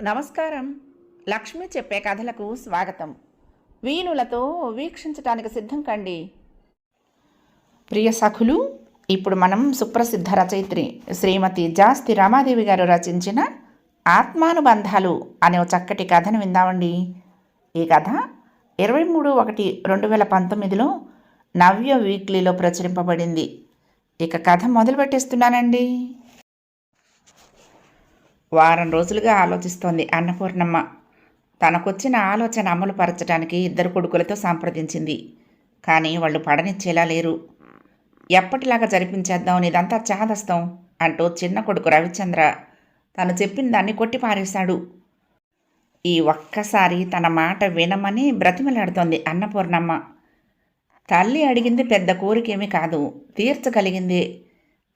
నమస్కారం. లక్ష్మి చెప్పే కథలకు స్వాగతం. వీణులతో వీక్షించటానికి సిద్ధం కండి. ప్రియ సఖులు, ఇప్పుడు మనం సుప్రసిద్ధ రచయిత్రి శ్రీమతి జాస్తి రామాదేవి గారు రచించిన ఆత్మానుబంధాలు అనే ఒక చక్కటి కథను విందామండి. ఈ కథ 23/1/2019లో నవ్య వీక్లీలో ప్రచురింపబడింది. ఇక కథ మొదలు పెట్టేస్తున్నానండి. వారం రోజులుగా ఆలోచిస్తోంది అన్నపూర్ణమ్మ. తనకొచ్చిన ఆలోచన అమలు పరచడానికి 2 కొడుకులతో సంప్రదించింది. కానీ వాళ్ళు పడనిచ్చేలా లేరు. ఎప్పటిలాగా జరిపించేద్దాం, ఇదంతా చాదస్తం అంటూ చిన్న కొడుకు రవిచంద్ర తను చెప్పిన దాన్ని కొట్టిపారేశాడు. ఈ ఒక్కసారి తన మాట వినమని బ్రతిమలాడుతోంది అన్నపూర్ణమ్మ. తల్లి అడిగింది పెద్ద కోరికేమీ కాదు, తీర్చగలిగిందే.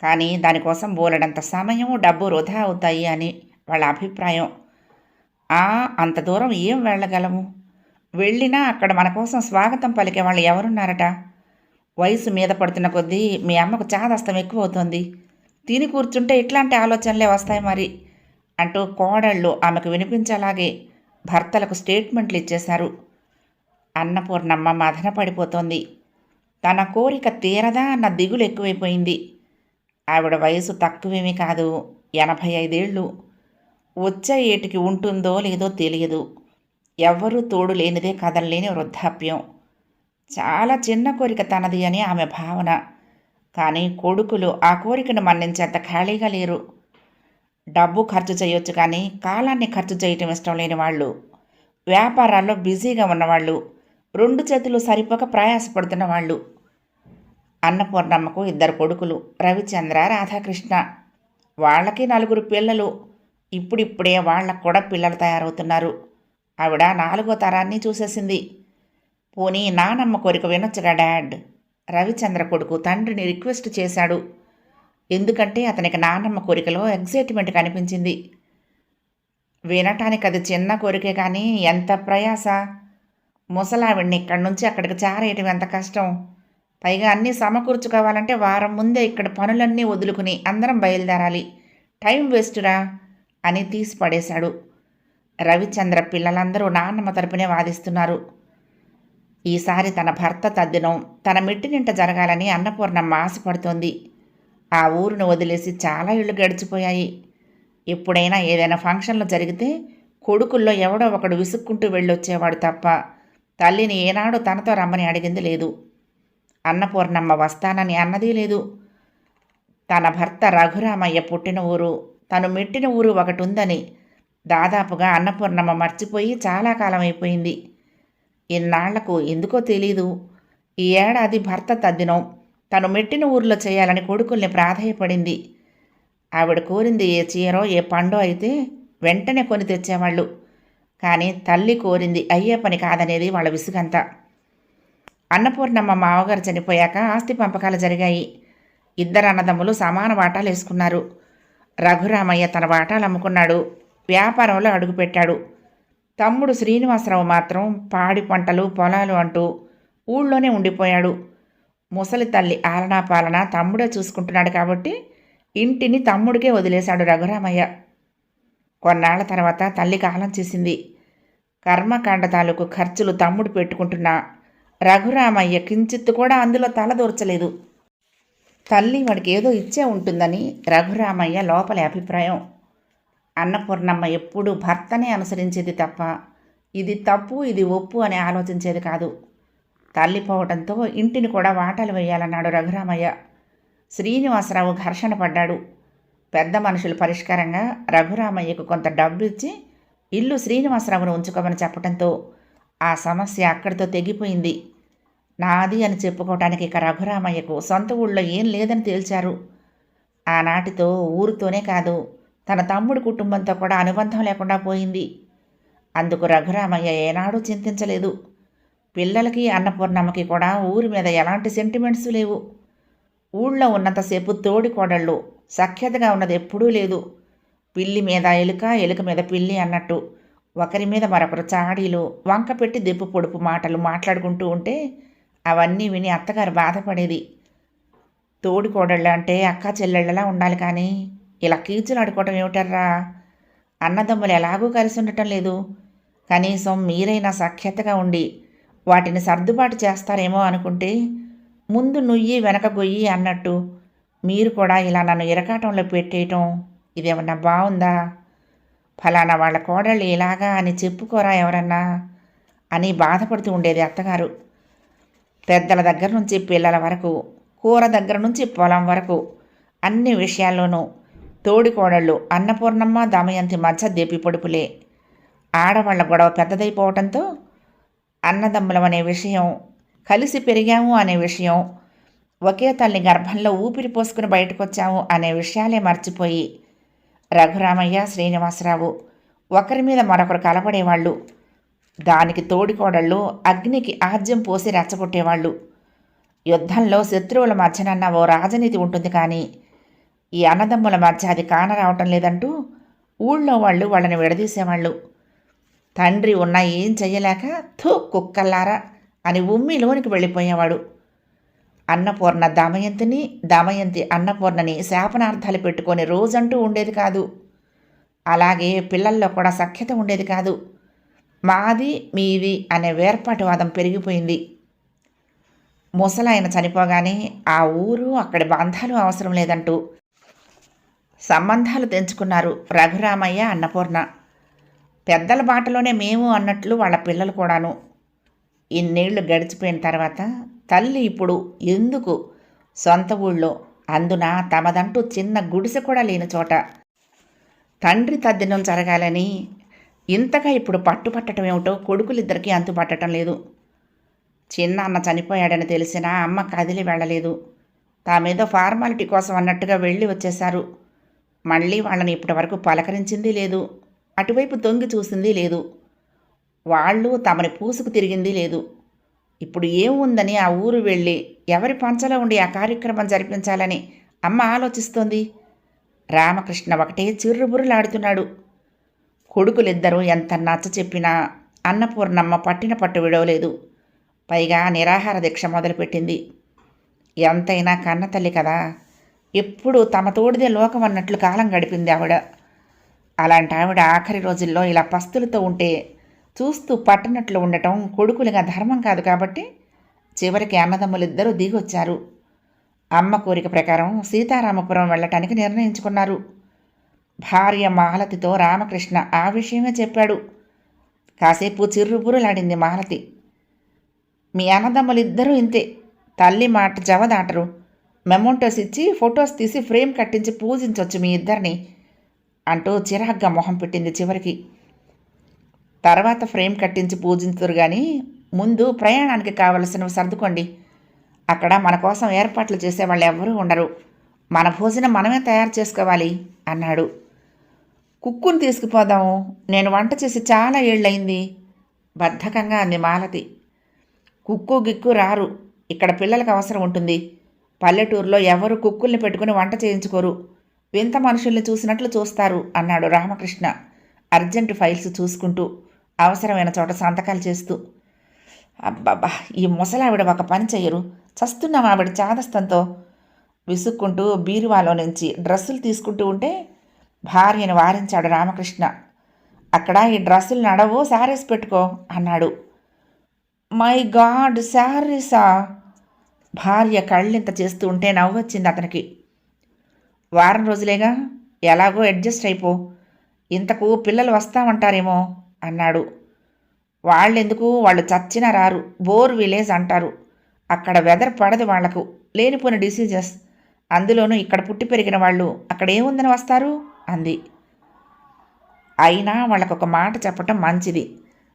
కానీ దానికోసం బోలెడంత సమయం, డబ్బు వృధా అవుతాయి అని వాళ్ళ అభిప్రాయం. అంత దూరం ఏం వెళ్ళగలము? వెళ్ళినా అక్కడ మన కోసం స్వాగతం పలికే వాళ్ళు ఎవరున్నారట? వయసు మీద పడుతున్న కొద్దీ మీ అమ్మకు చాదస్తం ఎక్కువ అవుతుంది. తిని కూర్చుంటే ఇట్లాంటి ఆలోచనలే వస్తాయి మరి అంటూ కోడళ్ళు ఆమెకు వినిపించేలాగే భర్తలకు స్టేట్మెంట్లు ఇచ్చేశారు. అన్నపూర్ణమ్మ మదన పడిపోతోంది. తన కోరిక తీరదా అన్న దిగులు ఎక్కువైపోయింది. ఆవిడ వయసు తక్కువేమీ కాదు, 85 ఏళ్ళు. వచ్చే ఏటికి ఉంటుందో లేదో తెలియదు. ఎవ్వరూ తోడు లేనిదే కదలలేని వృద్ధాప్యం. చాలా చిన్న కోరిక తనది అని ఆమె భావన. కానీ కొడుకులు ఆ కోరికను మన్నించేంత ఖాళీగా లేరు. డబ్బు ఖర్చు చేయొచ్చు కానీ కాలాన్ని ఖర్చు చేయటం ఇష్టం లేని వాళ్ళు, వ్యాపారాల్లో బిజీగా ఉన్నవాళ్ళు, 2 చేతులు సరిపోక ప్రయాసపడుతున్న వాళ్ళు. అన్నపూర్ణమ్మకు 2 కొడుకులు, రవిచంద్ర, రాధాకృష్ణ. వాళ్ళకి 4 పిల్లలు. ఇప్పుడిప్పుడే వాళ్ళకు కూడా పిల్లలు తయారవుతున్నారు. ఆవిడ 4వ తరాన్ని చూసేసింది. పోనీ నానమ్మ కోరిక వినొచ్చుగా డాడ్, రవిచంద్ర కొడుకు తండ్రిని రిక్వెస్ట్ చేశాడు. ఎందుకంటే అతనికి నానమ్మ కోరికలో ఎగ్జైట్మెంట్ కనిపించింది. వినటానికి అది చిన్న కోరికే కానీ ఎంత ప్రయాస! ముసలావిడ్ని ఇక్కడి నుంచి అక్కడికి చారేయటం ఎంత కష్టం! పైగా అన్నీ సమకూర్చుకోవాలంటే వారం ముందే ఇక్కడ పనులన్నీ వదులుకుని అందరం బయలుదేరాలి. టైం వేస్టురా అని తీసి పడేశాడు. రవిచంద్ర పిల్లలందరూ నాన్నమ్మ తరపునే వాదిస్తున్నారు. ఈసారి తన భర్త తద్దినం తన మెట్టినింట జరగాలని అన్నపూర్ణమ్మ ఆశపడుతోంది. ఆ ఊరును వదిలేసి చాలా ఇళ్ళు గడిచిపోయాయి. ఎప్పుడైనా ఏదైనా ఫంక్షన్లు జరిగితే కొడుకుల్లో ఎవడో ఒకడు విసుక్కుంటూ వెళ్ళొచ్చేవాడు తప్ప తల్లిని ఏనాడు తనతో రమ్మని అడిగింది లేదు. అన్నపూర్ణమ్మ వస్తానని అన్నదీ లేదు. తన భర్త రఘురామయ్య పుట్టిన ఊరు, తను మెట్టిన ఊరు ఒకటి ఉందని దాదాపుగా అన్నపూర్ణమ్మ మర్చిపోయి చాలా కాలం అయిపోయింది. ఇన్నాళ్లకు ఎందుకో తెలీదు ఈ ఏడాది భర్త తద్దినం తను మెట్టిన ఊరిలో చేయాలని కొడుకుల్ని ప్రాధేయపడింది. ఆవిడ కోరింది ఏ చీరో ఏ పండో అయితే వెంటనే కొని తెచ్చేవాళ్ళు. కానీ తల్లి కోరింది అయ్యే పని కాదనేది వాళ్ళ విసుగంతా. అన్నపూర్ణమ్మ మావగారు చనిపోయాక ఆస్తి పంపకాలు జరిగాయి. 2 అన్నదమ్ములు సమాన వాటాలు వేసుకున్నారు. రఘురామయ్య తన వాటాలు అమ్ముకున్నాడు, వ్యాపారంలో అడుగుపెట్టాడు. తమ్ముడు శ్రీనివాసరావు మాత్రం పాడి పంటలు, పొలాలు అంటూ ఊళ్ళోనే ఉండిపోయాడు. ముసలి తల్లి ఆలనా పాలన తమ్ముడే చూసుకుంటున్నాడు కాబట్టి ఇంటిని తమ్ముడికే వదిలేశాడు రఘురామయ్య. కొన్నాళ్ల తర్వాత తల్లి కాలం చేసింది. కర్మకాండ తాలూకు ఖర్చులు తమ్ముడు పెట్టుకుంటున్నా రఘురామయ్య కించిత్తు కూడా అందులో తలదూర్చలేదు. తల్లి వాడికి ఏదో ఇచ్చే ఉంటుందని రఘురామయ్య లోపలి అభిప్రాయం. అన్నపూర్ణమ్మ ఎప్పుడూ భర్తనే అనుసరించేది తప్ప ఇది తప్పు ఇది ఒప్పు అని ఆలోచించేది కాదు. తల్లి పోవడంతో ఇంటిని కూడా వాటాలు వేయాలన్నాడు రఘురామయ్య. శ్రీనివాసరావు ఘర్షణ పడ్డాడు. పెద్ద మనుషులు పరిష్కారంగా రఘురామయ్యకు కొంత డబ్బు ఇచ్చి ఇల్లు శ్రీనివాసరావును ఉంచుకోమని చెప్పడంతో ఆ సమస్య అక్కడితో తెగిపోయింది. నాది అని చెప్పుకోవటానికి ఇక రఘురామయ్యకు సొంత ఊళ్ళో ఏం లేదని తేల్చారు. ఆనాటితో ఊరితోనే కాదు తన తమ్ముడి కుటుంబంతో కూడా అనుబంధం లేకుండా పోయింది. అందుకు రఘురామయ్య ఏనాడూ చింతించలేదు. పిల్లలకి అన్నపూర్ణమ్మకి కూడా ఊరి మీద ఎలాంటి సెంటిమెంట్స్ లేవు. ఊళ్ళో ఉన్నంతసేపు తోడి కోడళ్ళు సఖ్యతగా ఉన్నది ఎప్పుడూ లేదు. పిల్లి మీద ఎలుక, ఎలుక మీద పిల్లి అన్నట్టు ఒకరి మీద మరొకరు చాడీలు, వంక పెట్టి దెప్పు పొడుపు మాటలు మాట్లాడుకుంటూ ఉంటే అవన్నీ విని అత్తగారు బాధపడేది. తోడికోడళ్ళు అంటే అక్కా చెల్లెళ్ళలా ఉండాలి కానీ ఇలా కీచులు ఆడుకోవటం ఏమిటర్రా అన్నదమ్ములు ఎలాగూ కలిసి ఉండటం లేదు. కనీసం మీరైనా సఖ్యతగా ఉండి వాటిని సర్దుబాటు చేస్తారేమో అనుకుంటే ముందు నుయ్యి వెనక గొయ్యి అన్నట్టు మీరు కూడా ఇలా నన్ను ఇరకాటంలో పెట్టేయటం ఇదేమన్నా బాగుందా? ఫలానా వాళ్ళ కోడళ్ళు ఇలాగా అని చెప్పుకోరా ఎవరన్నా అని బాధపడుతూ ఉండేది అత్తగారు. పెద్దల దగ్గర నుంచి పిల్లల వరకు, కూర దగ్గర నుంచి పొలం వరకు అన్ని విషయాల్లోనూ తోడికోడళ్ళు అన్నపూర్ణమ్మ దమయంతి మధ్య దెప్పి పొడుపులే. ఆడవాళ్ల గొడవ పెద్దదైపోవటంతో అన్నదమ్ములం అనే విషయం, కలిసి పెరిగాము అనే విషయం, ఒకే తల్లి గర్భంలో ఊపిరి పోసుకుని బయటకొచ్చాము అనే విషయాలే మర్చిపోయి రఘురామయ్య, శ్రీనివాసరావు ఒకరి మీద మరొకరు కలపడేవాళ్ళు. దానికి తోడికోడళ్ళు అగ్నికి ఆజ్యం పోసి రెచ్చగొట్టేవాళ్ళు. యుద్ధంలో శత్రువుల మధ్యనన్న ఓ రాజనీతి ఉంటుంది, కానీ ఈ అన్నదమ్ముల మధ్య అది కానరావటం లేదంటూ ఊళ్ళో వాళ్ళు వాళ్ళని విడదీసేవాళ్ళు. తండ్రి ఉన్నా ఏం చెయ్యలేక థూ కుక్కల్లారా అని ఉమ్మిలోనికి వెళ్ళిపోయేవాడు. అన్నపూర్ణ దమయంతిని, దమయంతి అన్నపూర్ణని శాపనార్థాలు పెట్టుకొని రోజంటూ ఉండేది కాదు. అలాగే పిల్లల్లో కూడా సఖ్యత ఉండేది కాదు. మాది మీది అనే వేర్పాటువాదం పెరిగిపోయింది. ముసలాయన చనిపోగానే ఆ ఊరు అక్కడి బంధాలు అవసరం లేదంటూ సంబంధాలు తెంచుకున్నారు రఘురామయ్య, అన్నపూర్ణ. పెద్దల బాటలోనే మేము అన్నట్లు వాళ్ళ పిల్లలు కూడాను. ఇన్నేళ్లు గడిచిపోయిన తర్వాత తల్లి ఇప్పుడు ఎందుకు సొంత ఊళ్ళో, అందున తమదంటూ చిన్న గుడిసె కూడా లేని చోట తండ్రి తద్దినం జరగాలని ఇంతగా ఇప్పుడు పట్టుపట్టడం ఏమిటో కొడుకులిద్దరికీ అంతుపట్టడం లేదు. చిన్న అన్న చనిపోయాడని తెలిసినా అమ్మ కదిలి వెళ్ళలేదు. తామేదో ఫార్మాలిటీ కోసం అన్నట్టుగా వెళ్ళి వచ్చేశారు. మళ్ళీ వాళ్ళని ఇప్పటి వరకు పలకరించింది లేదు, అటువైపు తొంగి చూసింది లేదు. వాళ్ళు తమని పూసుకు తిరిగింది లేదు. ఇప్పుడు ఏముందని ఆ ఊరు వెళ్ళి ఎవరి పంచలో ఉండి ఆ కార్యక్రమం జరిపించాలని అమ్మ ఆలోచిస్తోంది. రామకృష్ణ ఒకటే చిర్రుబుర్రులాడుతున్నాడు. కొడుకులిద్దరూ ఎంత నచ్చ చెప్పినా అన్నపూర్ణమ్మ పట్టిన పట్టు విడవలేదు. పైగా నిరాహార దీక్ష మొదలుపెట్టింది. ఎంతైనా కన్నతల్లి కదా, ఎప్పుడూ తమ తోడిదే లోకం అన్నట్లు కాలం గడిపింది ఆవిడ. అలాంటి ఆవిడ ఆఖరి రోజుల్లో ఇలా పస్తులతో ఉంటే చూస్తూ పట్టనట్లు ఉండటం కొడుకులుగా ధర్మం కాదు కాబట్టి చివరికి అన్నదమ్ములిద్దరూ దిగొచ్చారు. అమ్మ కోరిక ప్రకారం సీతారామపురం వెళ్ళటానికి నిర్ణయించుకున్నారు. భార్య మాలతితో రామకృష్ణ ఆ విషయమే చెప్పాడు. కాసేపు చిర్రుబురులాడింది మాలతి. మీ అన్నదమ్ములిద్దరూ ఇంతే, తల్లి మాట జవదాటరు. మెమోంటోస్ ఇచ్చి ఫొటోస్ తీసి ఫ్రేమ్ కట్టించి పూజించవచ్చు మీ ఇద్దరిని అంటూ చిరాగ్గా మొహం పెట్టింది చివరికి. తర్వాత ఫ్రేమ్ కట్టించి పూజించుతురు కానీ ముందు ప్రయాణానికి కావలసినవి సర్దుకోండి. అక్కడ మన కోసం ఏర్పాట్లు చేసేవాళ్ళు ఎవ్వరూ ఉండరు. మన భోజనం మనమే తయారు చేసుకోవాలి అన్నాడు. కుక్కుని తీసుకుపోదాము, నేను వంట చేసి చాలా ఏళ్ళయింది బద్ధకంగా అంది మాలతి. కుక్కు గిక్కు రారు, ఇక్కడ పిల్లలకు అవసరం ఉంటుంది. పల్లెటూరులో ఎవరు కుక్కుల్ని పెట్టుకుని వంట చేయించుకోరు, వింత మనుషుల్ని చూసినట్లు చూస్తారు అన్నాడు రామకృష్ణ అర్జెంటు ఫైల్స్ చూసుకుంటూ, అవసరమైన చోట సంతకాలు చేస్తూ. అబ్బబ్బా, ఈ ముసలావిడ ఒక పని చెయ్యరు, చస్తున్నాం ఆవిడ చాదస్తంతో విసుక్కుంటూ బీరువాలో నుంచి డ్రెస్సులు తీసుకుంటూ ఉంటే భార్యను వారించాడు రామకృష్ణ. అక్కడ ఈ డ్రెస్సులు నడవు, శారీస్ పెట్టుకో అన్నాడు. మై గాడ్, శారీసా? భార్య కళ్ళింత చేస్తూ ఉంటే నవ్వొచ్చింది అతనికి. వారం రోజులేగా, ఎలాగో అడ్జస్ట్ అయిపో, ఇంతకు పిల్లలు వస్తామంటారేమో అన్నాడు. వాళ్ళెందుకు, వాళ్ళు చచ్చినా రారు, బోర్ విలేజ్ అంటారు. అక్కడ వెదర్ పడదు వాళ్లకు, లేనిపోయిన డిసీజెస్. అందులోనూ ఇక్కడ పుట్టి పెరిగిన వాళ్ళు అక్కడ ఏముందని వస్తారు అంది. అయినా వాళ్ళకొక మాట చెప్పటం మంచిది,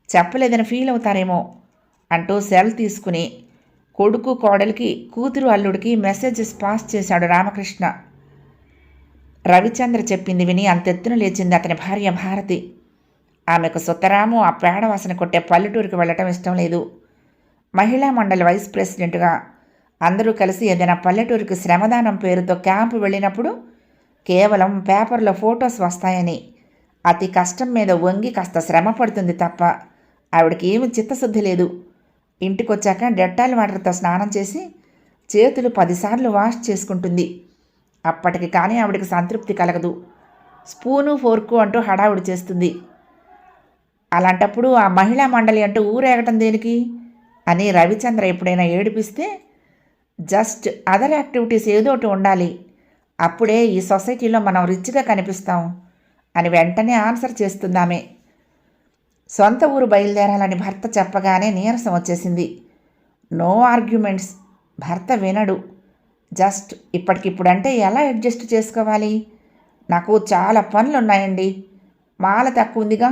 చెప్పలేదని ఫీల్ అవుతారేమో అంటూ సెల్ తీసుకుని కొడుకు కోడలికి, కూతురు అల్లుడికి మెసేజెస్ పాస్ చేశాడు రామకృష్ణ. రవిచంద్ర చెప్పింది విని అంతెత్తున లేచింది అతని భార్య భారతి. ఆమెకు సుత్తరాము ఆ పేడవాసన కొట్టే పల్లెటూరికి వెళ్ళటం ఇష్టం లేదు. మహిళా మండలి వైస్ ప్రెసిడెంట్గా అందరూ కలిసి ఏదైనా పల్లెటూరికి శ్రమదానం పేరుతో క్యాంపు వెళ్ళినప్పుడు కేవలం పేపర్లో ఫొటోస్ వస్తాయని అతి కష్టం మీద వంగి కాస్త శ్రమ పడుతుంది తప్ప ఆవిడకి ఏమి చిత్తశుద్ధి లేదు. ఇంటికొచ్చాక డెట్టాల్ వాటర్తో స్నానం చేసి చేతులు 10 సార్లు వాష్ చేసుకుంటుంది. అప్పటికి కానీ ఆవిడకి సంతృప్తి కలగదు. స్పూను ఫోర్కు అంటూ హడావుడి చేస్తుంది. అలాంటప్పుడు ఆ మహిళా మండలి అంటూ ఊరేగటం దేనికి అని రవిచంద్ర ఎప్పుడైనా ఏడిపిస్తే, జస్ట్ అదర్ యాక్టివిటీస్ ఏదో ఒకటి ఉండాలి, అప్పుడే ఈ సొసైటీలో మనం రిచ్గా కనిపిస్తాం అని వెంటనే ఆన్సర్ చేస్తుందామే. సొంత ఊరు బయలుదేరాలని భర్త చెప్పగానే నీరసం వచ్చేసింది. No arguments. భర్త వినడు. జస్ట్ ఇప్పటికిప్పుడంటే ఎలా అడ్జస్ట్ చేసుకోవాలి? నాకు చాలా పనులున్నాయండి. మాల తక్కువ ఉందిగా.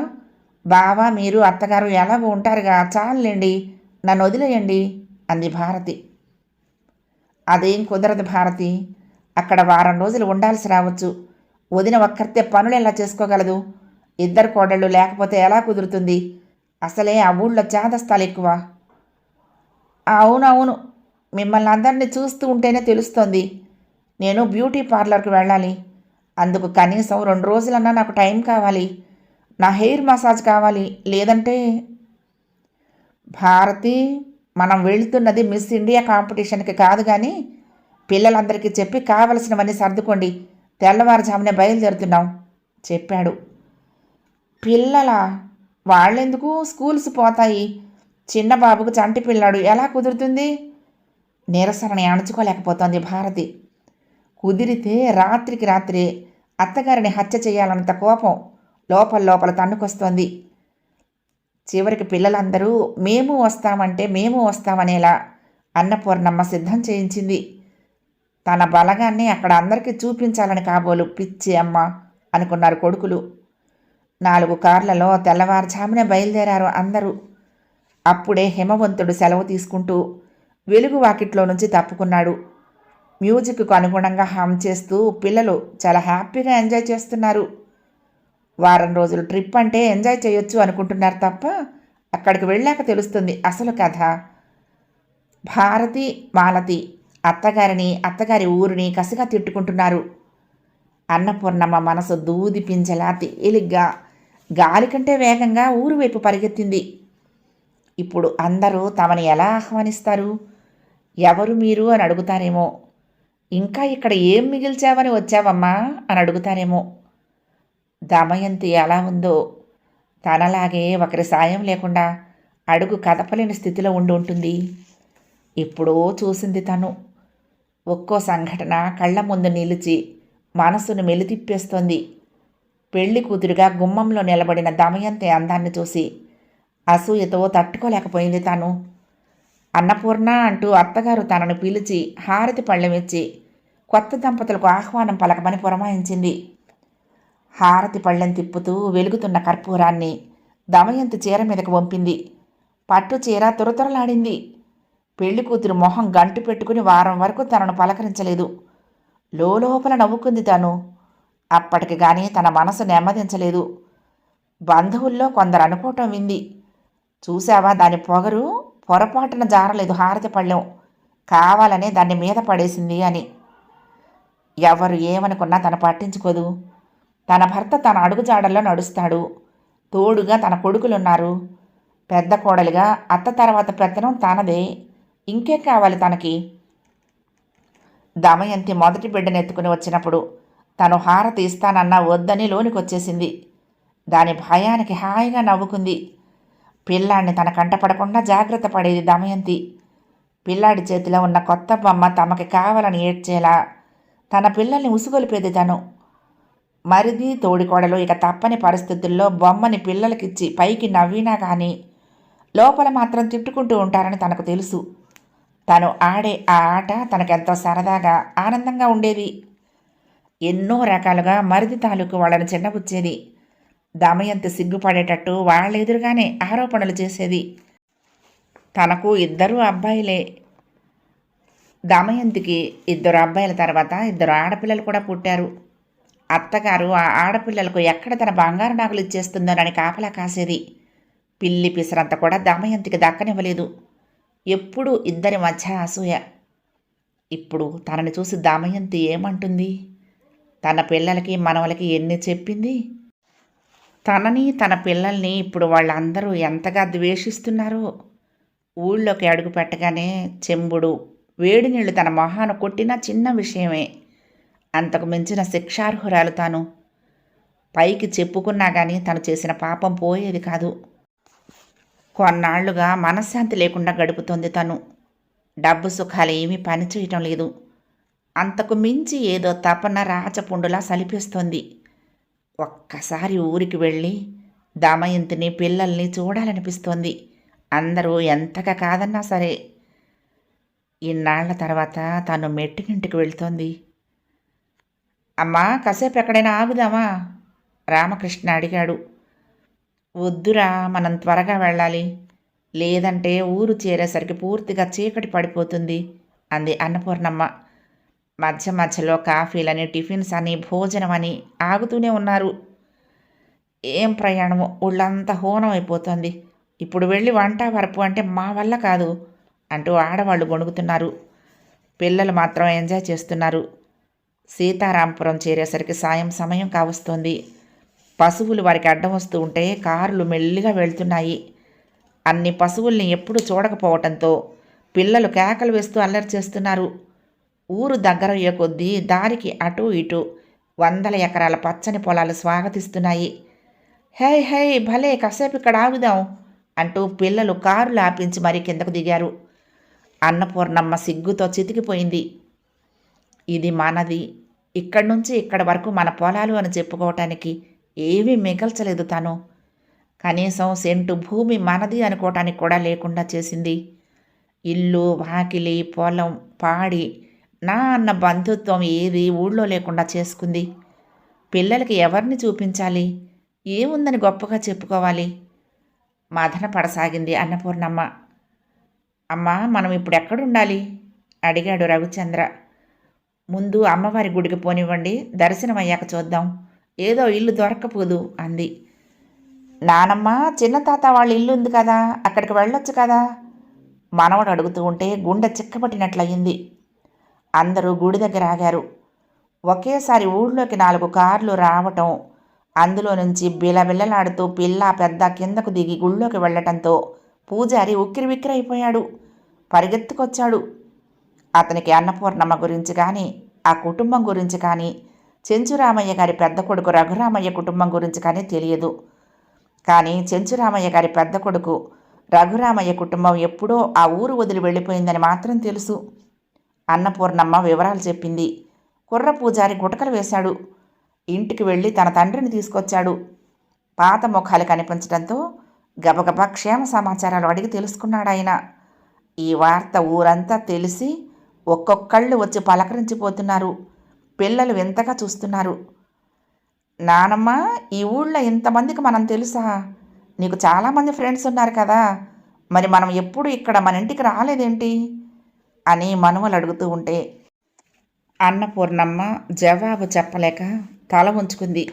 బావ మీరు అత్తగారు ఎలాగో ఉంటారుగా, చాలండి, నన్ను వదిలేయండి అంది భారతి. అదేం కుదరదు భారతి. అక్కడ వారం రోజులు ఉండాల్సి రావచ్చు. వదిన ఒక్కరితే పనులు ఎలా చేసుకోగలదు? ఇద్దరు కోడళ్ళు లేకపోతే ఎలా కుదురుతుంది? అసలే ఆ ఊళ్ళో చేదస్తాలు ఎక్కువ. అవునవును, మిమ్మల్ని అందరినీ చూస్తూ ఉంటేనే తెలుస్తోంది. నేను బ్యూటీ పార్లర్కి వెళ్ళాలి. అందుకు కనీసం 2 రోజులన్నా నాకు టైం కావాలి. నా హెయిర్ మసాజ్ కావాలి. లేదంటే భారతి, మనం వెళుతున్నది మిస్ ఇండియా కాంపిటీషన్కి కాదు కానీ పిల్లలందరికీ చెప్పి కావలసినవన్నీ సర్దుకోండి. తెల్లవారుజామునే బయలుదేరుతున్నాం చెప్పాడు. పిల్లలా? వాళ్ళెందుకు? స్కూల్స్ పోతాయి. చిన్న బాబుకు చంటి పిల్లాడు, ఎలా కుదురుతుంది? నిరసనని అణుచుకోలేకపోతోంది భారతి. కుదిరితే రాత్రికి రాత్రే అత్తగారిని హత్య చేయాలన్నంత కోపం లోపల లోపల తన్నుకొస్తోంది. చివరికి పిల్లలందరూ మేము వస్తామంటే మేము వస్తామనేలా అన్నపూర్ణమ్మ సిద్ధం చేయించింది. తన బలగాన్ని అక్కడ అందరికీ చూపించాలని కాబోలు పిచ్చి అమ్మ అనుకున్నారు కొడుకులు. 4 కార్లలో తెల్లవారుజామునే బయలుదేరారు అందరూ. అప్పుడే హిమవంతుడు సెలవు తీసుకుంటూ వెలుగు వాకిట్లో నుంచి తప్పుకున్నాడు. మ్యూజిక్కు అనుగుణంగా హమ్ చేస్తూ పిల్లలు చాలా హ్యాపీగా ఎంజాయ్ చేస్తున్నారు. వారం రోజులు ట్రిప్ అంటే ఎంజాయ్ చేయొచ్చు అనుకుంటున్నారు తప్ప అక్కడికి వెళ్ళాక తెలుస్తుంది అసలు కథ. భారతి, మాలతి అత్తగారిని, అత్తగారి ఊరిని కసిగా తిట్టుకుంటున్నారు. అన్నపూర్ణమ్మ మనసు దూది పింజలా తేలిగ్గా గాలి కంటే వేగంగా ఊరు వైపు పరిగెత్తింది. ఇప్పుడు అందరూ తమని ఎలా ఆహ్వానిస్తారు? ఎవరు మీరు అని అడుగుతారేమో. ఇంకా ఇక్కడ ఏం మిగిల్చావని వచ్చావమ్మా అని అడుగుతారేమో. దమయంతి ఎలా ఉందో, తనలాగే ఒకరి సాయం లేకుండా అడుగు కదపలేని స్థితిలో ఉండి ఉంటుంది. ఇప్పుడో చూసింది తను. ఒక్కో సంఘటన కళ్ళ ముందు నిలిచి మనసును మెలితిప్పేస్తోంది. పెళ్లి కూతురుగా గుమ్మంలో నిలబడిన దమయంతి అందాన్ని చూసి అసూయతో తట్టుకోలేకపోయింది తను. అన్నపూర్ణ అంటూ అత్తగారు తనను పిలిచి హారతి పళ్ళెమిచ్చి కొత్త దంపతులకు ఆహ్వానం పలకమని పురమాయించింది. హారతి పళ్ళెం తిప్పుతూ వెలుగుతున్న కర్పూరాన్ని దమయంతి చీర మీదకు వంపింది. పట్టు చీర తురతురలాడింది. పెళ్లి కూతురు మొహం గంటు పెట్టుకుని వారం వరకు తనను పలకరించలేదు. లోపల నవ్వుకుంది తను. అప్పటికి గాని తన మనసు నెమ్మదించలేదు. బంధువుల్లో కొందరు అనుకోవటం వింది. చూశావా దాని పొగరు? పొరపాటున జారలేదు హారతి పళ్ళెం, కావాలనే దాన్ని మీద పడేసింది అని. ఎవరు ఏమనుకున్నా తను పట్టించుకోదు. తన భర్త తన అడుగుజాడల్లో నడుస్తాడు. తోడుగా తన కొడుకులున్నారు. పెద్ద కోడలిగా అత్త తర్వాత పెత్తనం తనదే. ఇంకేం కావాలి తనకి? దమయంతి మొదటి బిడ్డనెత్తుకుని వచ్చినప్పుడు తను హారతి ఇస్తానన్నా వద్దని లోనికొచ్చేసింది. దాని భయానికి హాయిగా నవ్వుకుంది. పిల్లాడిని తన కంటపడకుండా జాగ్రత్త పడేది దమయంతి. పిల్లాడి చేతిలో ఉన్న కొత్త బొమ్మ తమకి కావాలని ఏడ్చేలా తన పిల్లల్ని ఉసుగొలిపేది తను. మరిది తోడికోడలు ఇక తప్పని పరిస్థితుల్లో బొమ్మని పిల్లలకిచ్చి పైకి నవ్వినా కానీ లోపల మాత్రం తిట్టుకుంటూ ఉంటారని తనకు తెలుసు. తను ఆడే ఆ ఆట తనకెంతో సరదాగా ఆనందంగా ఉండేది. ఎన్నో రకాలుగా మరిది తాలూకు వాళ్ళని చిన్నబుచ్చేది. దమయంతి సిగ్గుపడేటట్టు వాళ్ళ ఎదురుగానే ఆరోపణలు చేసేది. తనకు 2 అబ్బాయిలే. దమయంతికి 2 అబ్బాయిల తర్వాత 2 ఆడపిల్లలు కూడా పుట్టారు. అత్తగారు ఆ ఆడపిల్లలకు ఎక్కడ తన బంగారు నాగులు ఇచ్చేస్తుందోనని కాపలా కాసేది. పిల్లి పిసరంత కూడా దమయంతికి దక్కనివ్వలేదు. ఎప్పుడూ ఇద్దరి మధ్య అసూయ. ఇప్పుడు తనని చూసి దమయంతి ఏమంటుంది? తన పిల్లలకి మనవలకి ఎన్ని చెప్పింది? తనని తన పిల్లల్ని ఇప్పుడు వాళ్ళందరూ ఎంతగా ద్వేషిస్తున్నారో. ఊళ్ళోకి అడుగు పెట్టగానే చెంబుడు వేడి నీళ్లు తన మొహాన కొట్టినా చిన్న విషయమే. అంతకు మించిన శిక్షార్హురాలు తాను. పైకి చెప్పుకున్నా గానీ తను చేసిన పాపం పోయేది కాదు. కొన్నాళ్లుగా మనశ్శాంతి లేకుండా గడుపుతోంది తను. డబ్బు సుఖాలు ఏమీ పనిచేయటం లేదు. అంతకు మించి ఏదో తపన రాచపుండులా సలిపేస్తోంది. ఒక్కసారి ఊరికి వెళ్ళి దమయంతిని పిల్లల్ని చూడాలనిపిస్తోంది. అందరూ ఎంతగా కాదన్నా సరే. ఇన్నాళ్ల తర్వాత తను మెట్టినింటికి వెళ్తోంది. అమ్మా, కాసేపు ఎక్కడైనా ఆగుదామా? రామకృష్ణ అడిగాడు. వద్దురా, మనం త్వరగా వెళ్ళాలి. లేదంటే ఊరు చేరేసరికి పూర్తిగా చీకటి పడిపోతుంది అంది అన్నపూర్ణమ్మ. మధ్య మధ్యలో కాఫీలని, టిఫిన్స్ అని, భోజనం అని ఆగుతూనే ఉన్నారు. ఏం ప్రయాణమో, ఊళ్ళంతా హోనం అయిపోతుంది. ఇప్పుడు వెళ్ళి వంట వరపు అంటే మా వల్ల కాదు అంటూ ఆడవాళ్ళు గొణుగుతున్నారు. పిల్లలు మాత్రం ఎంజాయ్ చేస్తున్నారు. సీతారాంపురం చేరేసరికి సాయం సమయం కావస్తోంది. పశువులు వారికి అడ్డం వస్తూ ఉంటే కారులు మెల్లిగా వెళ్తున్నాయి. అన్ని పశువుల్ని ఎప్పుడూ చూడకపోవటంతో పిల్లలు కేకలు వేస్తూ అల్లరి చేస్తున్నారు. ఊరు దగ్గరయ్యే కొద్దీ దారికి అటూ ఇటూ 100 ఎకరాల పచ్చని పొలాలు స్వాగతిస్తున్నాయి. హే హే, భలే, కాసేపు ఇక్కడ ఆగుదాం అంటూ పిల్లలు కారులు ఆపించి మరీ కిందకు దిగారు. అన్నపూర్ణమ్మ సిగ్గుతో చితికిపోయింది. ఇది మనది, ఇక్కడి నుంచి ఇక్కడి వరకు మన పొలాలు అని చెప్పుకోవటానికి ఏమీ మిగల్చలేదు తను. కనీసం సెంటు భూమి మనది అనుకోవటానికి కూడా లేకుండా చేసింది. ఇల్లు, వాకిలి, పొలం, పాడి, నా అన్న బంధుత్వం ఏది ఊళ్ళో లేకుండా చేసుకుంది. పిల్లలకి ఎవరిని చూపించాలి? ఏముందని గొప్పగా చెప్పుకోవాలి? మదన పడసాగింది అన్నపూర్ణమ్మ. అమ్మా, మనం ఇప్పుడు ఎక్కడుండాలి అడిగాడు రవిచంద్ర. ముందు అమ్మవారి గుడికి పోనివ్వండి, దర్శనం అయ్యాక చూద్దాం. ఏదో ఇల్లు దొరక్కపోదు అంది. నానమ్మ, చిన్న తాత వాళ్ళ ఇల్లు ఉంది కదా, అక్కడికి వెళ్ళొచ్చు కదా మనవడు అడుగుతూ ఉంటే గుండె చిక్కబట్టినట్లయింది. అందరూ గుడి దగ్గర ఆగారు. ఒకేసారి ఊళ్ళోకి 4 కార్లు రావటం, అందులో నుంచి బిలబిల్లలాడుతూ పిల్ల పెద్ద కిందకు దిగి గుళ్ళోకి వెళ్లటంతో పూజారి ఉక్కిరివిక్కిరైపోయాడు. పరిగెత్తుకొచ్చాడు. అతనికి అన్నపూర్ణమ్మ గురించి కానీ, ఆ కుటుంబం గురించి కానీ, చెంచురామయ్య గారి పెద్ద కొడుకు రఘురామయ్య కుటుంబం గురించి కానీ తెలియదు. కానీ చెంచురామయ్య గారి పెద్ద కొడుకు రఘురామయ్య కుటుంబం ఎప్పుడో ఆ ఊరు వదిలి వెళ్ళిపోయిందని మాత్రం తెలుసు. అన్నపూర్ణమ్మ వివరాలు చెప్పింది. కుర్ర పూజారి గుటకలు వేశాడు. ఇంటికి వెళ్ళి తన తండ్రిని తీసుకొచ్చాడు. పాత ముఖాలు కనిపించడంతో గబగబా క్షేమ సమాచారాలు అడిగి తెలుసుకున్నాడాయన. ఈ వార్త ఊరంతా తెలిసి ఒక్కొక్కళ్ళు వచ్చి పలకరించిపోతున్నారు. పిల్లలు వింతగా చూస్తున్నారు. నానమ్మ, ఈ ఊళ్ళో ఇంతమందికి మనం తెలుసా? నీకు చాలామంది ఫ్రెండ్స్ ఉన్నారు కదా, మరి మనం ఎప్పుడు ఇక్కడ మన ఇంటికి రాలేదేంటి అని మనుమలు అడుగుతూ ఉంటే అన్నపూర్ణమ్మ జవాబు చెప్పలేక తల ఉంచుకుంది.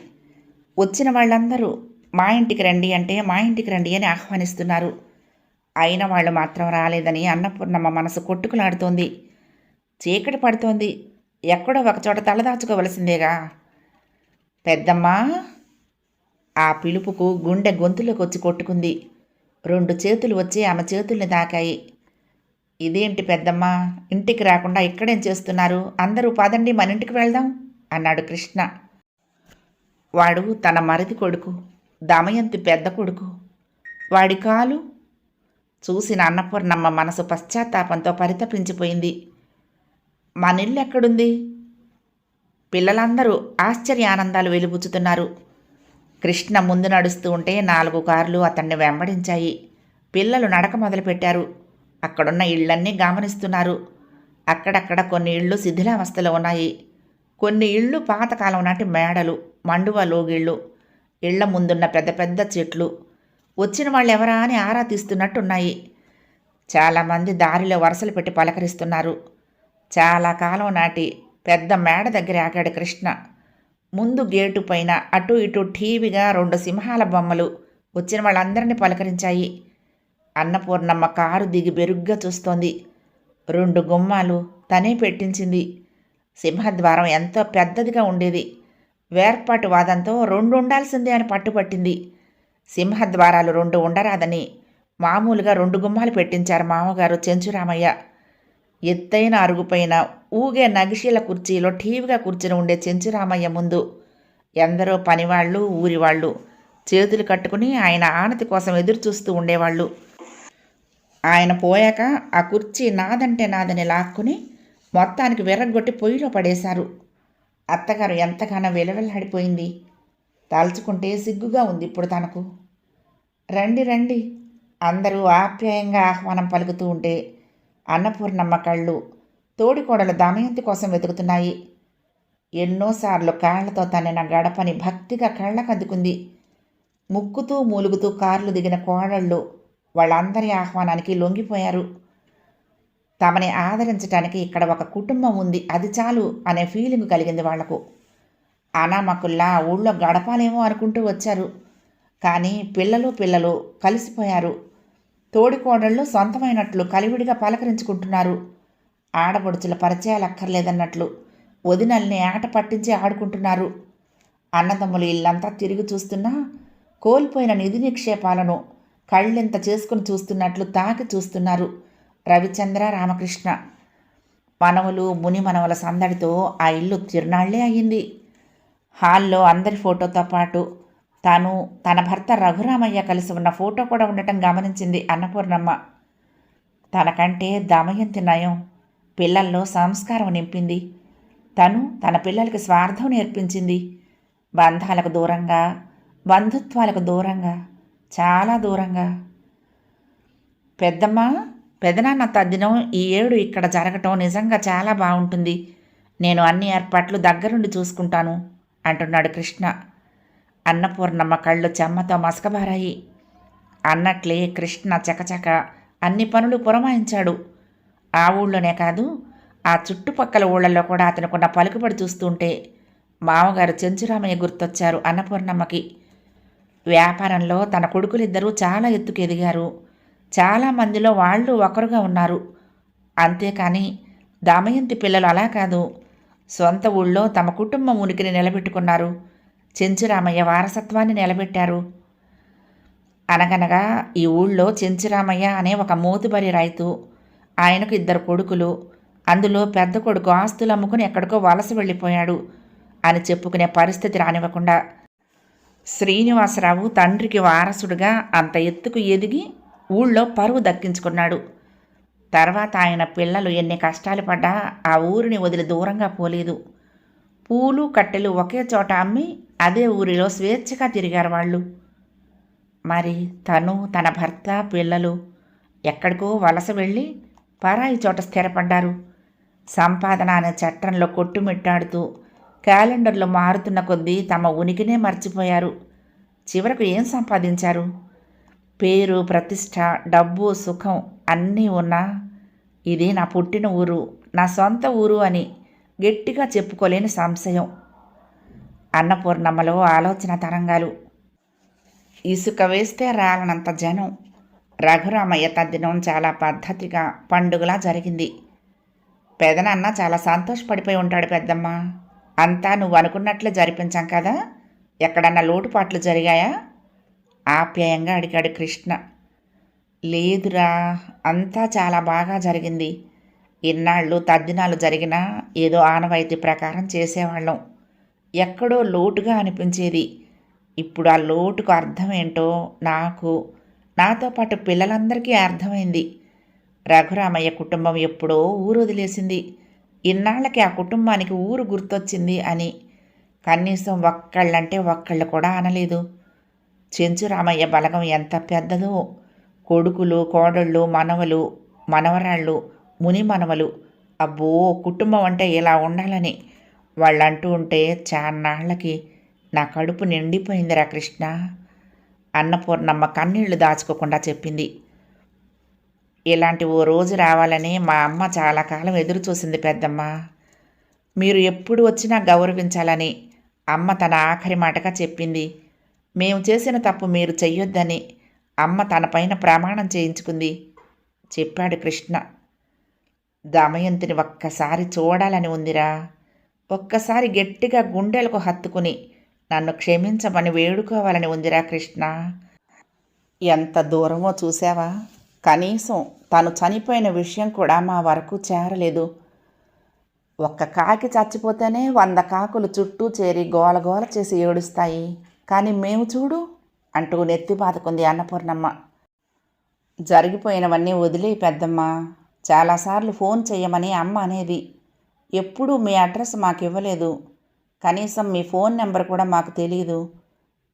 వచ్చిన వాళ్ళందరూ మా ఇంటికి రండి అంటే మా ఇంటికి రండి అని ఆహ్వానిస్తున్నారు. అయిన వాళ్ళు మాత్రం రాలేదని అన్నపూర్ణమ్మ మనసు కొట్టుకులాడుతోంది. చీకటి పడుతోంది. ఎక్కడో ఒకచోట తలదాచుకోవలసిందేగా. పెద్దమ్మా, ఆ పిలుపుకు గుండె గొంతులోకి వచ్చి కొట్టుకుంది. 2 చేతులు వచ్చి ఆమె చేతుల్ని తాకాయి. ఇదేంటి పెద్దమ్మా, ఇంటికి రాకుండా ఇక్కడేం చేస్తున్నారు? అందరూ పదండి, మన ఇంటికి వెళ్దాం అన్నాడు కృష్ణ. వాడు తన మరిది కొడుకు, దమయంతి పెద్ద కొడుకు. వాడి కాలు చూసిన అన్నపూర్ణమ్మ మనసు పశ్చాత్తాపంతో పరితపించిపోయింది. మనిల్లు ఎక్కడుంది? పిల్లలందరూ ఆశ్చర్యానందాలు వెలిబుచ్చుతున్నారు. కృష్ణ ముందు నడుస్తూ ఉంటే 4 కార్లు అతన్ని వెంబడించాయి. పిల్లలు నడక మొదలుపెట్టారు. అక్కడున్న ఇళ్లన్నీ గమనిస్తున్నారు. అక్కడక్కడ కొన్ని ఇళ్ళు శిథిలావస్థలో ఉన్నాయి. కొన్ని ఇళ్ళు పాతకాలం నాటి మేడలు, మండువ లోగిళ్ళు. ఇళ్ల ముందున్న పెద్ద పెద్ద చెట్లు వచ్చిన వాళ్ళెవరా అని ఆరా తీస్తున్నట్టున్నాయి. చాలామంది దారిలో వరుసలు పెట్టి పలకరిస్తున్నారు. చాలా కాలం నాటి పెద్ద మేడ దగ్గర ఆగాడు కృష్ణ. ముందు గేటు పైన అటు ఇటు ఠీవిగా 2 సింహాల బొమ్మలు వచ్చిన వాళ్ళందరినీ పలకరించాయి. అన్నపూర్ణమ్మ కారు దిగి బెరుగ్గా చూస్తోంది. 2 గుమ్మాలు తనే పెట్టించింది. సింహద్వారం ఎంతో పెద్దదిగా ఉండేది. వేర్పాటు వాదంతో 2 ఉండాల్సిందే అని పట్టుపట్టింది. సింహద్వారాలు 2 ఉండరాదని మామూలుగా 2 గుమ్మాలు పెట్టించారు మామగారు చెంచురామయ్య. ఎత్తైన అరుగుపైన ఊగే నగిశీల కుర్చీలో ఠీవిగా కూర్చుని ఉండే చెంచురామయ్య ముందు ఎందరో పనివాళ్ళు, ఊరివాళ్ళు చేతులు కట్టుకుని ఆయన ఆనతి కోసం ఎదురు చూస్తూ ఉండేవాళ్ళు. ఆయన పోయాక ఆ కుర్చీ నాదంటే నాదని లాక్కుని మొత్తానికి విర్రగొట్టి పొయ్యిలో పడేశారు. అత్తగారు ఎంతగానో విలవిల్లాడిపోయింది. తలుచుకుంటే సిగ్గుగా ఉంది ఇప్పుడు తనకు. రండి రండి అందరూ ఆప్యాయంగా ఆహ్వానం పలుకుతూ ఉంటే అన్నపూర్ణమ్మ కళ్ళు తోడికోడలు దమయంతి కోసం వెతుకుతున్నాయి. ఎన్నోసార్లు కాళ్లతో తన్నిన గడపని భక్తిగా కళ్ళకద్దుకుంది. ముక్కుతూ మూలుగుతూ కార్లు దిగిన కోడళ్ళు వాళ్ళందరి ఆహ్వానానికి లొంగిపోయారు. తమని ఆదరించడానికి ఇక్కడ ఒక కుటుంబం ఉంది, అది చాలు అనే ఫీలింగ్ కలిగింది వాళ్లకు. అనామకుల్లా ఊళ్ళో గడపాలేమో అనుకుంటూ వచ్చారు. కానీ పిల్లలు కలిసిపోయారు. తోడికోడళ్ళు సొంతమైనట్లు కలివిడిగా పలకరించుకుంటున్నారు. ఆడపడుచుల పరిచయాలు అక్కర్లేదన్నట్లు వదినల్ని ఆట పట్టించి ఆడుకుంటున్నారు. అన్నదమ్ములు ఇల్లంతా తిరిగి చూస్తున్నా కోల్పోయిన నిధి నిక్షేపాలను కళ్ళెంత చేసుకుని చూస్తున్నట్లు తాకి చూస్తున్నారు రవిచంద్ర, రామకృష్ణ. మనవలు, ముని మనవల సందడితో ఆ ఇల్లు తిరునాళ్లే అయ్యింది. హాల్లో అందరి ఫోటోతో పాటు తాను, తన భర్త రఘురామయ్య కలిసి ఉన్న ఫోటో కూడా ఉండటం గమనించింది అన్నపూర్ణమ్మ. తనకంటే దమయంతి నయం, పిల్లల్లో సంస్కారం నింపింది. తను తన పిల్లలకి స్వార్థం నేర్పించింది. బంధాలకు దూరంగా, బంధుత్వాలకు దూరంగా, చాలా దూరంగా. పెద్దమ్మ, పెదనాన్న తద్దినం ఈ ఏడు ఇక్కడ జరగటం నిజంగా చాలా బాగుంటుంది. నేను అన్ని ఏర్పాట్లు దగ్గరుండి చూసుకుంటాను అంటున్నాడు కృష్ణ. అన్నపూర్ణమ్మ కళ్ళు చెమ్మతో మసకబారాయి. అన్నట్లే కృష్ణ చకచక అన్ని పనులు పురమాయించాడు. ఆ ఊళ్ళోనే కాదు, ఆ చుట్టుపక్కల ఊళ్ళల్లో కూడా అతనుకున్న పలుకుబడి చూస్తుంటే మామగారు చెంచురామయ్య గుర్తొచ్చారు అన్నపూర్ణమ్మకి. వ్యాపారంలో తన కొడుకులిద్దరూ చాలా ఎత్తుకు ఎదిగారు. చాలామందిలో వాళ్ళు ఒకరుగా ఉన్నారు. అంతేకాని దమయంతి పిల్లలు అలా కాదు, సొంత ఊళ్ళో తమ కుటుంబం ఉనికిని నిలబెట్టుకున్నారు. చెంచురామయ్య వారసత్వాన్ని నిలబెట్టారు. అనగనగా ఈ ఊళ్ళో చెంచురామయ్య అనే ఒక మోతుబరి రైతు, ఆయనకు 2 కొడుకులు, అందులో పెద్ద కొడుకు ఆస్తులు అమ్ముకుని ఎక్కడికో వలస వెళ్ళిపోయాడు అని చెప్పుకునే పరిస్థితి రానివ్వకుండా శ్రీనివాసరావు తండ్రికి వారసుడుగా అంత ఎత్తుకు ఎదిగి ఊళ్ళో పరువు దక్కించుకున్నాడు. తర్వాత ఆయన పిల్లలు ఎన్ని కష్టాలు పడ్డా ఆ ఊరిని వదిలి దూరంగా పోలేదు. పూలు కట్టెలు ఒకే చోట అమ్మి అదే ఊరిలో స్వేచ్ఛగా తిరిగారు వాళ్ళు. మరి తను, తన భర్త, పిల్లలు ఎక్కడికో వలస వెళ్ళి పరాయి చోట స్థిరపడ్డారు. సంపాదన అనే చట్టంలో కొట్టుమిట్టాడుతూ క్యాలెండర్లో మారుతున్న కొద్దీ తమ ఉనికినే మర్చిపోయారు. చివరకు ఏం సంపాదించారు? పేరు, ప్రతిష్ట, డబ్బు, సుఖం అన్నీ ఉన్నా ఇది నా పుట్టిన ఊరు, నా సొంత ఊరు అని గట్టిగా చెప్పుకోలేని సంశయం. అన్నపూర్ణమ్మలో ఆలోచన తరంగాలు. ఇసుక వేస్తే రాలనంత జనం. రఘురామయ్య తద్దినం చాలా పద్ధతిగా పండుగలా జరిగింది. పెదనాన్న చాలా సంతోషపడిపోయి ఉంటాడు పెద్దమ్మ. అంతా నువ్వు అనుకున్నట్లే జరిపించాం కదా, ఎక్కడన్నా లోటుపాట్లు జరిగాయా? ఆప్యాయంగా అడిగాడు కృష్ణ. లేదురా, అంతా చాలా బాగా జరిగింది. ఇన్నాళ్ళు తద్దినాలు జరిగినా ఏదో ఆనవాయితీ ప్రకారం చేసేవాళ్ళం. ఎక్కడో లోటుగా అనిపించేది. ఇప్పుడు ఆ లోటుకు అర్థమేంటో నాకు, నాతో పాటు పిల్లలందరికీ అర్థమైంది. రఘురామయ్య కుటుంబం ఎప్పుడో ఊరు వదిలేసింది. ఇన్నాళ్ళకి ఆ కుటుంబానికి ఊరు గుర్తొచ్చింది అని కనీసం ఒక్కళ్ళంటే ఒక్కళ్ళు కూడా అనలేదు. చెంచురామయ్య బలగం ఎంత పెద్దదో. కొడుకులు, కోడళ్ళు, మనవలు, మనవరాళ్ళు, ముని మనవలు. అబ్బో, కుటుంబం అంటే ఇలా ఉండాలని వాళ్ళంటూ ఉంటే చాన్నాళ్లకి నా కడుపు నిండిపోయిందిరా కృష్ణ. అన్నపూర్ణమ్మ కన్నీళ్లు దాచుకోకుండా చెప్పింది. ఇలాంటి ఓ రోజు రావాలని మా అమ్మ చాలా కాలం ఎదురు చూసింది పెద్దమ్మ. మీరు ఎప్పుడు వచ్చినా గౌరవించాలని అమ్మ తన ఆఖరి మాటగా చెప్పింది. మేము చేసిన తప్పు మీరు చెయ్యొద్దని అమ్మ తనపైన ప్రమాణం చేయించుకుంది చెప్పాడు కృష్ణ. దమయంతిని ఒక్కసారి చూడాలని ఉందిరా. ఒక్కసారి గట్టిగా గుండెలకు హత్తుకుని నన్ను క్షమించమని వేడుకోవాలని ఉందిరా కృష్ణ. ఎంత దూరమో చూసావా? కనీసం తను చనిపోయిన విషయం కూడా మా వరకు చేరలేదు. ఒక్క కాకి చచ్చిపోతేనే 100 కాకులు చుట్టూ చేరి గోలగోల చేసి ఏడుస్తాయి. కానీ మేము చూడు అంటూ నెత్తి బాదుకుంది అన్నపూర్ణమ్మ. జరిగిపోయినవన్నీ వదిలేయి పెద్దమ్మ. చాలాసార్లు ఫోన్ చెయ్యమని అమ్మ అనేది. ఎప్పుడూ మీ అడ్రస్ మాకివ్వలేదు. కనీసం మీ ఫోన్ నెంబర్ కూడా మాకు తెలీదు.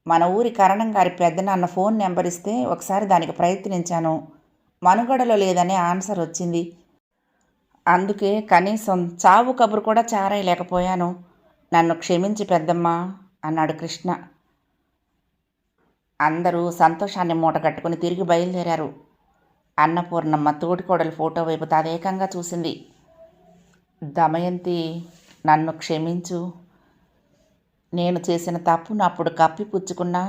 మన ఊరి కరణం గారి పెద్దనాన్న ఫోన్ నెంబర్ ఇస్తే ఒకసారి దానికి ప్రయత్నించాను. మనుగడలో లేదనే ఆన్సర్ వచ్చింది. అందుకే కనీసం చావు కబురు కూడా చారేయలేకపోయాను. నన్ను క్షమించి పెద్దమ్మా అన్నాడు కృష్ణ. అందరూ సంతోషాన్ని మూటగట్టుకుని తిరిగి బయలుదేరారు. అన్నపూర్ణమ్మ తోటికోడలి ఫోటో వైపు తదేకంగా చూసింది. దమయంతి, నన్ను క్షమించు. నేను చేసిన తప్పును అప్పుడు కప్పిపుచ్చుకున్నా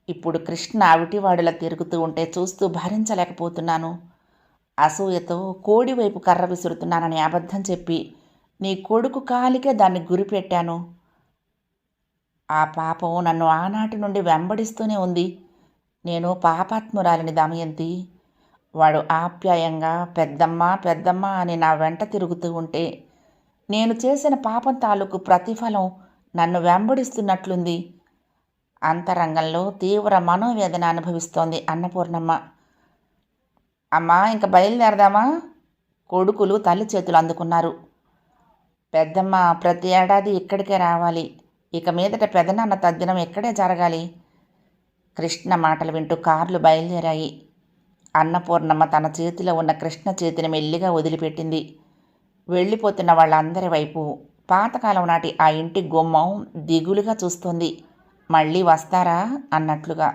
ఇప్పుడు కృష్ణ అవిటివాడిలా తిరుగుతూ ఉంటే చూస్తూ భరించలేకపోతున్నాను. అసూయతో కోడి వైపు కర్ర విసురుతున్నానని అబద్ధం చెప్పి నీ కొడుకు కాలికే దాన్ని గురిపెట్టాను. ఆ పాపం నన్ను ఆనాటి నుండి వెంబడిస్తూనే ఉంది. నేను పాపాత్మురాలిని దమయంతి. వాడు ఆప్యాయంగా పెద్దమ్మ పెద్దమ్మ అని నా వెంట తిరుగుతూ ఉంటే నేను చేసిన పాపం తాలూకు ప్రతిఫలం నన్ను వెంబడిస్తున్నట్లుంది. అంతరంగంలో తీవ్ర మనోవేదన అనుభవిస్తోంది అన్నపూర్ణమ్మ. అమ్మా, ఇంక బయలుదేరదామా? కొడుకులు తల్లి చేతులు అందుకున్నారు. పెద్దమ్మ ప్రతి ఏడాది ఇక్కడికే రావాలి. ఇక మీదట పెదనాన్న తద్దినం ఇక్కడే జరగాలి. కృష్ణ మాటలు వింటూ కార్లు బయలుదేరాయి. అన్నపూర్ణమ్మ తన చేతిలో ఉన్న కృష్ణ చేతిని మెల్లిగా వదిలిపెట్టింది. వెళ్ళిపోతున్న వాళ్ళందరి వైపు పాతకాలం నాటి ఆ ఇంటి గుమ్మం దిగులుగా చూస్తోంది. మళ్ళీ వస్తారా అన్నట్లుగా.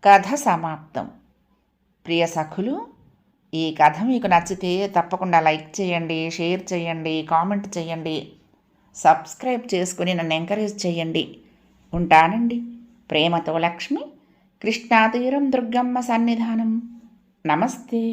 కథ సమాప్తం. ప్రియ సఖులు, ఈ కథ మీకు నచ్చితే తప్పకుండా లైక్ చేయండి, షేర్ చేయండి, కామెంట్ చేయండి, సబ్స్క్రైబ్ చేసుకుని నన్ను ఎంకరేజ్ చేయండి. ఉంటానండి. ప్రేమతో లక్ష్మి, కృష్ణాతీరం దుర్గమ్మ సన్నిధానం. నమస్తే.